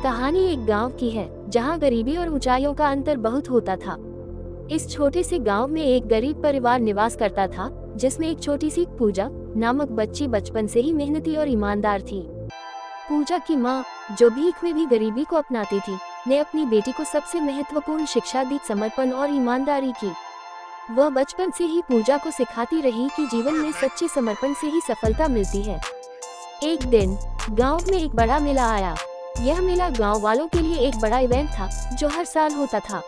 कहानी एक गांव की है जहां गरीबी और ऊंचाइयों का अंतर बहुत होता था। इस छोटे से गांव में एक गरीब परिवार निवास करता था, जिसमें एक छोटी सी पूजा नामक बच्ची बचपन से ही मेहनती और ईमानदार थी। पूजा की माँ, जो भीख में भी गरीबी को अपनाती थी, ने अपनी बेटी को सबसे महत्वपूर्ण शिक्षा दी, समर्पण और ईमानदारी की। वह बचपन से ही पूजा को सिखाती रही कि जीवन में सच्चे समर्पण से ही सफलता मिलती है। एक दिन गांव में एक बड़ा मेला आया। यह मेला गांव वालों के लिए एक बड़ा इवेंट था जो हर साल होता था।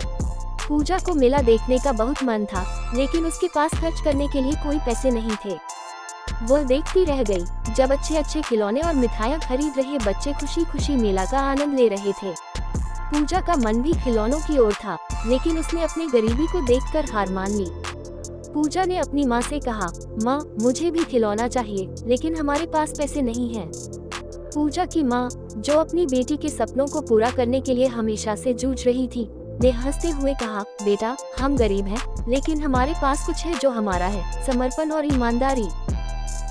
पूजा को मेला देखने का बहुत मन था, लेकिन उसके पास खर्च करने के लिए कोई पैसे नहीं थे। वह देखती रह गई जब अच्छे अच्छे खिलौने और मिठाइयाँ खरीद रहे बच्चे खुशी खुशी मेला का आनंद ले रहे थे। पूजा का मन भी खिलौनों की ओर था, लेकिन उसने अपनी गरीबी को देखकर हार मान ली। पूजा ने अपनी माँ से कहा, माँ, मुझे भी खिलौना चाहिए, लेकिन हमारे पास पैसे नहीं हैं। पूजा की माँ, जो अपनी बेटी के सपनों को पूरा करने के लिए हमेशा से जूझ रही थी, ने हंसते हुए कहा, बेटा, हम गरीब हैं, लेकिन हमारे पास कुछ है जो हमारा है, समर्पण और ईमानदारी।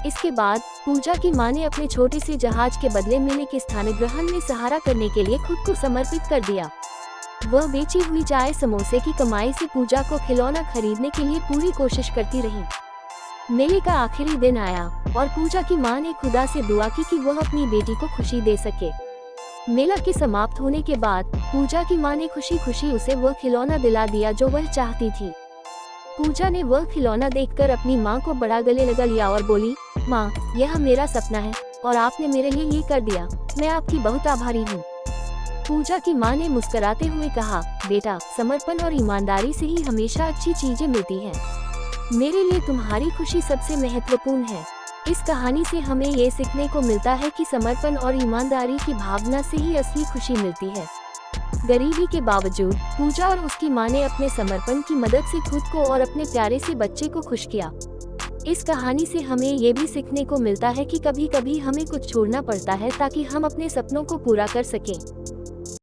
इसके बाद पूजा की माँ ने अपने छोटे से जहाज के बदले मेले के स्थानिक ग्रहण में सहारा करने के लिए खुद को समर्पित कर दिया। वह बेची हुई चाय समोसे की कमाई से पूजा को खिलौना खरीदने के लिए पूरी कोशिश करती रही। मेले का आखिरी दिन आया और पूजा की माँ ने खुदा से दुआ की कि वह अपनी बेटी को खुशी दे सके। मेला के समाप्त होने के बाद पूजा की माँ ने खुशी खुशी उसे वह खिलौना दिला दिया जो वह चाहती थी। पूजा ने वह खिलौना देखकर अपनी माँ को बड़ा गले लगा लिया और बोली, माँ, यह मेरा सपना है और आपने मेरे लिए ये कर दिया। मैं आपकी बहुत आभारी हूँ। पूजा की माँ ने मुस्कुराते हुए कहा, बेटा, समर्पण और ईमानदारी से ही हमेशा अच्छी चीजें मिलती हैं। मेरे लिए तुम्हारी खुशी सबसे महत्वपूर्ण है। इस कहानी से हमें ये सीखने को मिलता है कि समर्पण और ईमानदारी की भावना से ही असली खुशी मिलती है। गरीबी के बावजूद पूजा और उसकी माँ ने अपने समर्पण की मदद से खुद को और अपने प्यारे से बच्चे को खुश किया। इस कहानी से हमें ये भी सीखने को मिलता है कि कभी कभी हमें कुछ छोड़ना पड़ता है ताकि हम अपने सपनों को पूरा कर सकें।